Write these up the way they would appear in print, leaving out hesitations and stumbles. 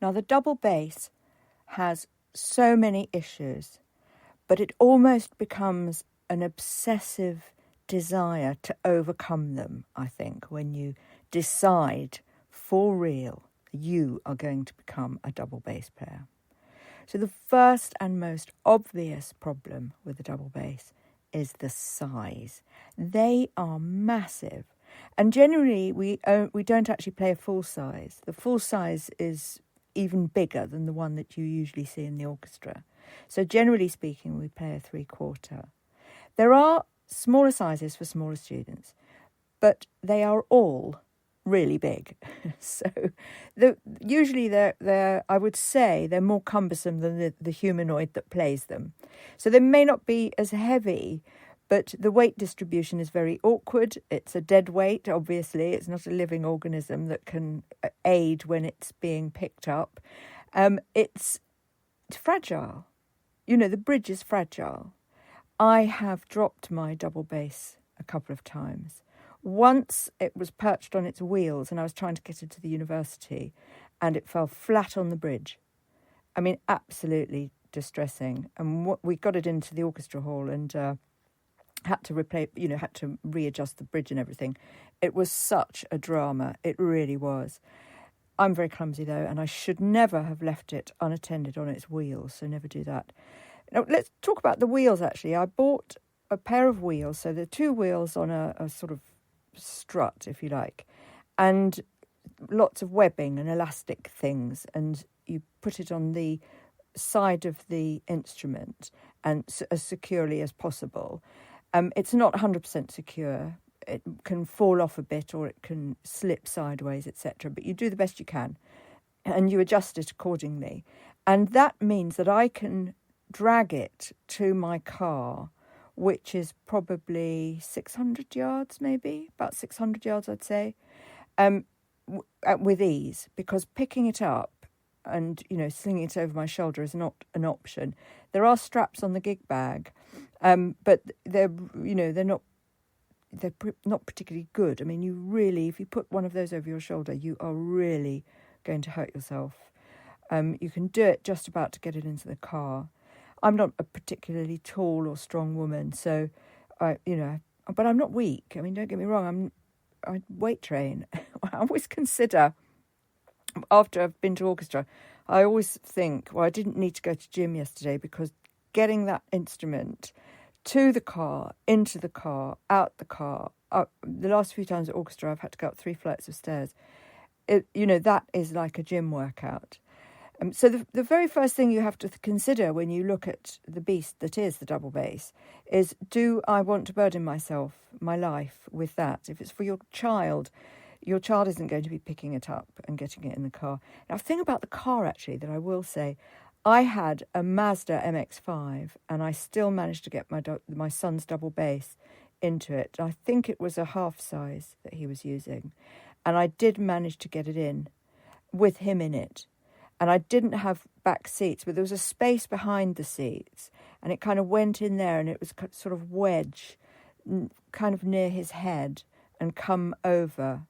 Now, the double bass has so many issues, but it almost becomes an obsessive desire to overcome them, I think, when you decide for real you are going to become a double bass player. So the first and most obvious problem with the double bass is the size. They are massive. And generally, we don't actually play a full size. The full size is even bigger than the one that you usually see in the orchestra. So generally speaking, we play a 3/4. There are smaller sizes for smaller students, but they are all really big. So usually they're I would say they're more cumbersome than the humanoid that plays them. So they may not be as heavy, but the weight distribution is very awkward. It's a dead weight, obviously. It's not a living organism that can aid when it's being picked up. It's fragile. You know, the bridge is fragile. I have dropped my double bass a couple of times. Once it was perched on its wheels and I was trying to get it to the university and it fell flat on the bridge. I mean, absolutely distressing. And we got it into the orchestra hall and had to readjust the bridge and everything. It was such a drama. It really was. I'm very clumsy though, and I should never have left it unattended on its wheels, so never do that. Now, let's talk about the wheels, actually. I bought a pair of wheels, so the two wheels on a sort of strut, if you like, and lots of webbing and elastic things, and you put it on the side of the instrument and as securely as possible. It's not 100% secure. It can fall off a bit or it can slip sideways, etc. But you do the best you can and you adjust it accordingly. And that means that I can drag it to my car, which is probably 600 yards, maybe, about 600 yards, I'd say, with ease, because picking it up and, slinging it over my shoulder is not an option. There are straps on the gig bag, but they're not particularly good. I mean, if you put one of those over your shoulder, you are really going to hurt yourself. You can do it just about to get it into the car. I'm not a particularly tall or strong woman, so but I'm not weak. I mean, don't get me wrong, I weight train. I always consider, after I've been to orchestra, I always think, well, I didn't need to go to gym yesterday because getting that instrument to the car, into the car, out the car, the last few times at orchestra, I've had to go up 3 flights of stairs. That is like a gym workout. So the very first thing you have to consider when you look at the beast that is the double bass is, do I want to burden my life with that? If it's for your child isn't going to be picking it up and getting it in the car. Now, the thing about the car, actually, that I will say, I had a Mazda MX-5 and I still managed to get my son's double bass into it. I think it was a half size that he was using. And I did manage to get it in with him in it. And I didn't have back seats, but there was a space behind the seats. And it kind of went in there and it was sort of wedge, kind of near his head and come over.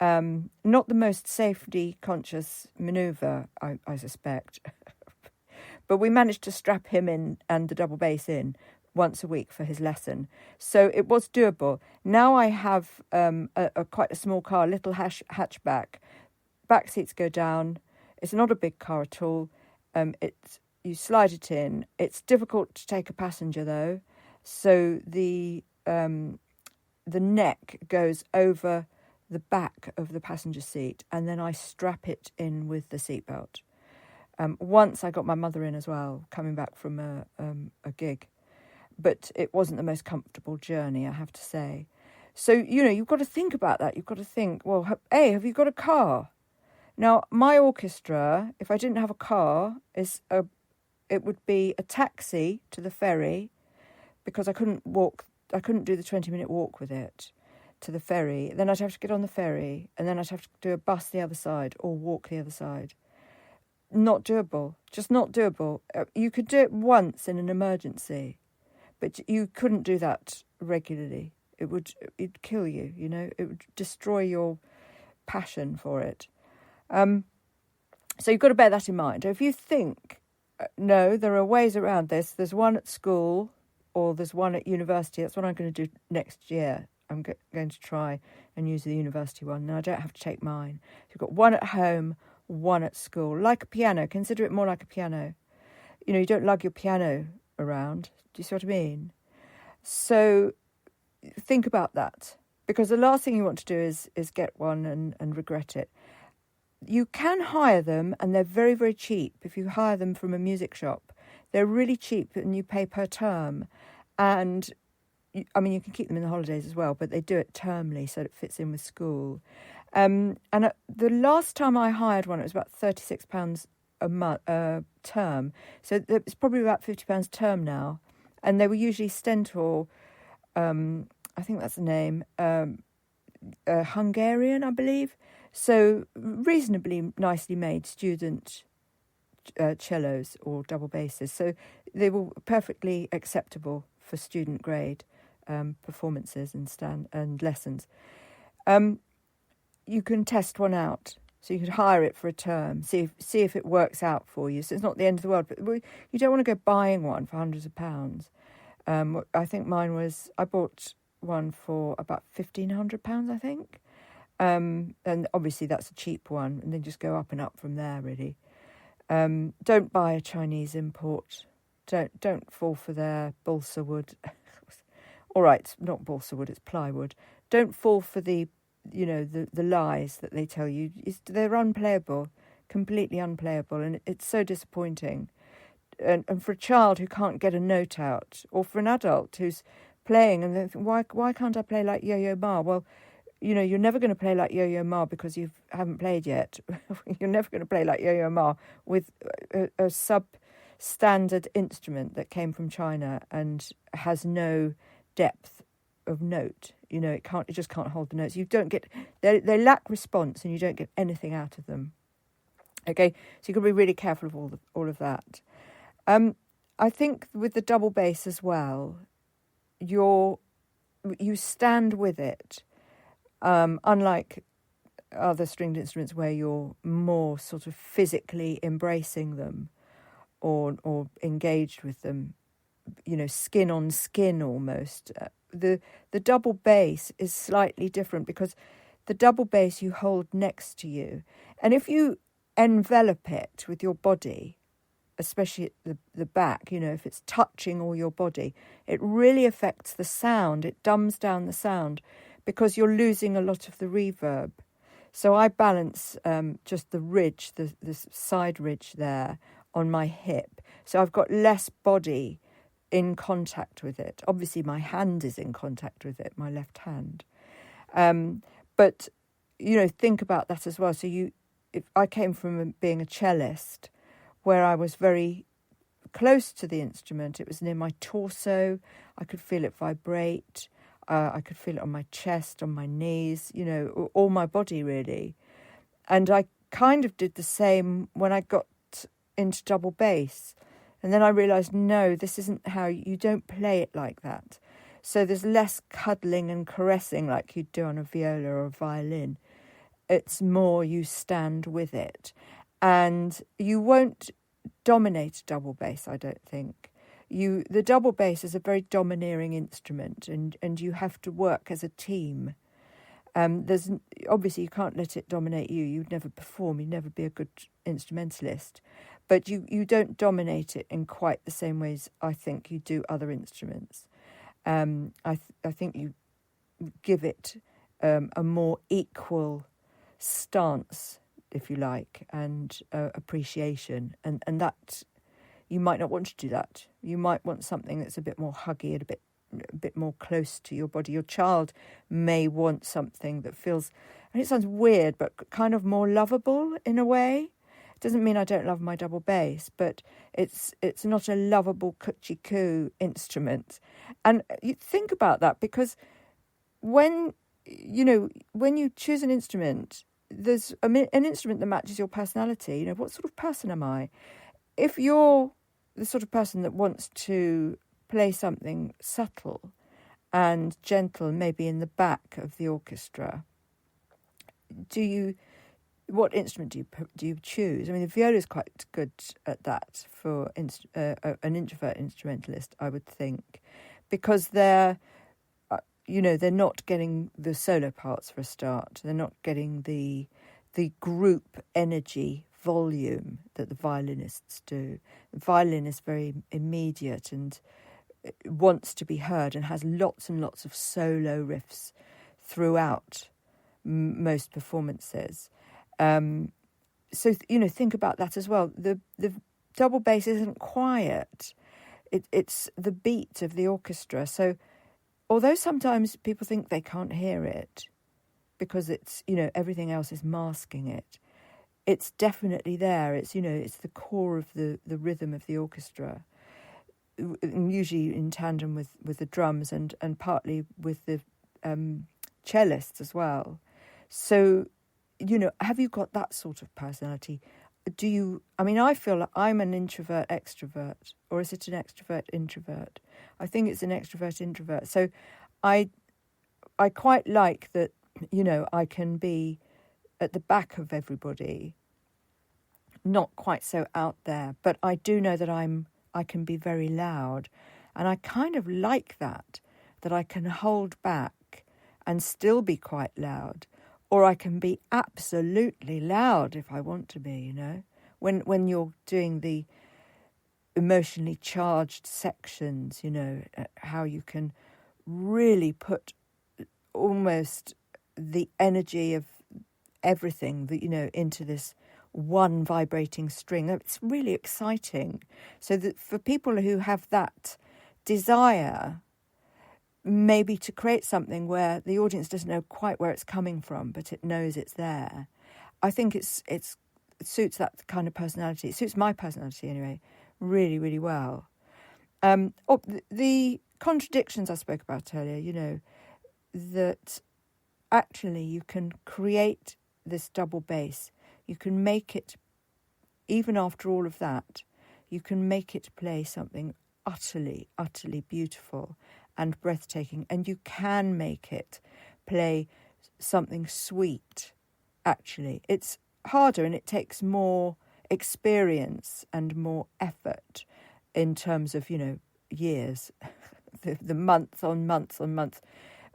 Not the most safety-conscious manoeuvre, I suspect. But we managed to strap him in and the double bass in once a week for his lesson. So it was doable. Now I have quite a small car, little hatchback. Back seats go down. It's not a big car at all. You slide it in. It's difficult to take a passenger, though. So the neck goes over the back of the passenger seat, and then I strap it in with the seatbelt. Once I got my mother in as well, coming back from a gig. But it wasn't the most comfortable journey, I have to say. So, you've got to think about that. You've got to think, well, have you got a car? Now, my orchestra, if I didn't have a car, it would be a taxi to the ferry, because I couldn't do the 20-minute walk with it to the ferry. Then I'd have to get on the ferry, and then I'd have to do a bus the other side or walk the other side. Not doable. Just not doable. You could do it once in an emergency, but you couldn't do that regularly. It'd kill you, It would destroy your passion for it. So you've got to bear that in mind. If you think, no, there are ways around this, there's one at school or there's one at university, that's what I'm going to do next year. I'm going to try and use the university one. Now, I don't have to take mine. You've got one at home, one at school. Like a piano, consider it more like a piano. You know, you don't lug your piano around. Do you see what I mean? So think about that, because the last thing you want to do is get one and regret it. You can hire them, and they're very, very cheap. If you hire them from a music shop, they're really cheap, and you pay per term. And, I mean, you can keep them in the holidays as well, but they do it termly, so it fits in with school. And the last time I hired one, it was about £36 a term. So it's probably about £50 a term now. And they were usually Stentor, I think that's the name, Hungarian, I believe. So reasonably nicely made student cellos or double basses. So they were perfectly acceptable for student grade performances and lessons. You can test one out. So you could hire it for a term, see if it works out for you. So it's not the end of the world, but you don't want to go buying one for hundreds of pounds. I think mine was, I bought one for about £1,500, I think. And obviously that's a cheap one, and then just go up and up from there, really. Don't buy a Chinese import. Don't fall for their balsa wood. All right, not balsa wood, it's plywood. Don't fall for the lies that they tell you. They're unplayable, completely unplayable, and it's so disappointing. And for a child who can't get a note out, or for an adult who's playing and they think, why can't I play like Yo-Yo Ma? Well, you know, you're never going to play like Yo-Yo Ma because you haven't played yet. You're never going to play like Yo-Yo Ma with a substandard instrument that came from China and has no depth of note. You know, it just can't hold the notes. You don't get, they lack response, and you don't get anything out of them. Okay, so you've got to be really careful of all of that. I think with the double bass as well, you stand with it, unlike other stringed instruments where you're more sort of physically embracing them or engaged with them, you know, skin on skin almost. The double bass is slightly different because the double bass you hold next to you, and if you envelop it with your body, especially at the back, you know, if it's touching all your body, it really affects the sound. It dumbs down the sound because you're losing a lot of the reverb. So I balance just the ridge, the side ridge there on my hip. So I've got less body in contact with it. Obviously, my hand is in contact with it, my left hand. But, you know, think about that as well. So if I came from being a cellist, where I was very close to the instrument. It was near my torso. I could feel it vibrate. I could feel it on my chest, on my knees, you know, all my body really. And I kind of did the same when I got into double bass. And then I realised, no, this isn't how you don't play it like that. So there's less cuddling and caressing like you'd do on a viola or a violin. It's more you stand with it. And you won't dominate a double bass, I don't think. The double bass is a very domineering instrument, and you have to work as a team. There's obviously you can't let it dominate you. You'd never perform. You'd never be a good instrumentalist. But you don't dominate it in quite the same ways I think you do other instruments. I think you give it a more equal stance, if you like, and appreciation. And that, you might not want to do that. You might want something that's a bit more huggy and a bit more close to your body. Your child may want something that feels, and it sounds weird, but kind of more lovable in a way. It doesn't mean I don't love my double bass, but it's not a lovable coochie-coo instrument. And you think about that, because when you choose an instrument, there's an instrument that matches your personality. You know, what sort of person am I? If you're the sort of person that wants to play something subtle and gentle, maybe in the back of the orchestra, do you what instrument do you choose? I mean, the viola is quite good at that for an introvert instrumentalist, I would think, because they're not getting the solo parts for a start. They're not getting the group energy volume that the violinists do. The violin is very immediate and wants to be heard and has lots and lots of solo riffs throughout most performances. So think about that as well. The double bass isn't quiet. It's the beat of the orchestra. So although sometimes people think they can't hear it because it's, everything else is masking it, it's definitely there. It's, it's the core of the rhythm of the orchestra, usually in tandem with the drums and partly with the cellists as well. So, have you got that sort of personality? I feel like I'm an introvert extrovert, or is it an extrovert introvert? I think it's an extrovert introvert. So I quite like that, I can be at the back of everybody, not quite so out there, but I do know that I can be very loud, and I kind of like that I can hold back and still be quite loud, or I can be absolutely loud if I want to be, when you're doing the emotionally charged sections, how you can really put almost the energy of everything that, into this one vibrating string. It's really exciting. So that for people who have that desire, maybe to create something where the audience doesn't know quite where it's coming from, but it knows it's there, I think it suits that kind of personality. It suits my personality anyway, really, really well. The contradictions I spoke about earlier, that actually you can create this double bass. You can make it, even after all of that, you can make it play something utterly, utterly beautiful and breathtaking. And you can make it play something sweet, actually. It's harder and it takes more experience and more effort in terms of, years, the months on months on months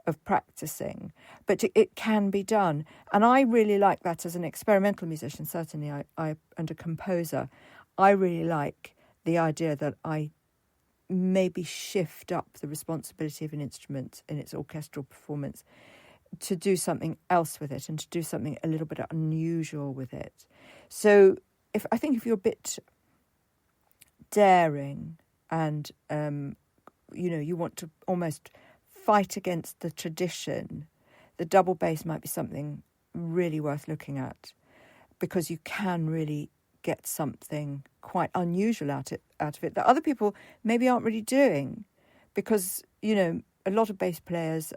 of practicing, but it can be done. And I really like that as an experimental musician. Certainly I and a composer, I really like the idea that I maybe shift up the responsibility of an instrument in its orchestral performance to do something else with it and to do something a little bit unusual with it. So if you're a bit daring and you want to almost fight against the tradition, the double bass might be something really worth looking at, because you can really get something quite unusual out of it that other people maybe aren't really doing, because a lot of bass players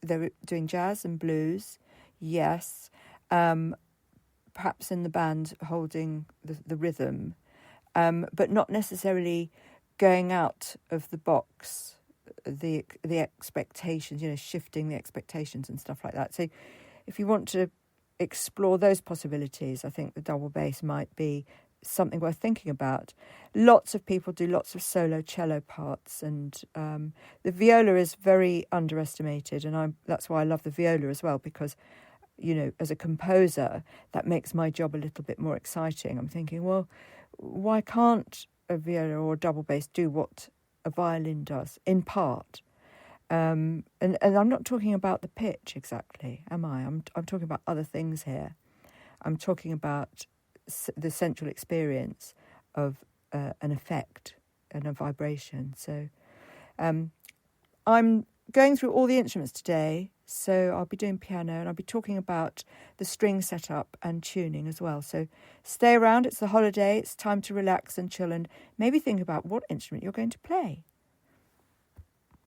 they're doing jazz and blues, yes, perhaps in the band holding the rhythm, but not necessarily going out of the box, the expectations, shifting the expectations and stuff like that. So if you want to explore those possibilities, I think the double bass might be something worth thinking about. Lots of people do lots of solo cello parts, and the viola is very underestimated, and that's why I love the viola as well, because as a composer, that makes my job a little bit more exciting. I'm thinking, well, why can't a viola or a double bass do what a violin does, in part? And I'm not talking about the pitch exactly, am I? I'm talking about other things here. I'm talking about the central experience of an effect and a vibration. So I'm going through all the instruments today, so I'll be doing piano and I'll be talking about the string setup and tuning as well. So stay around, it's the holiday, it's time to relax and chill and maybe think about what instrument you're going to play.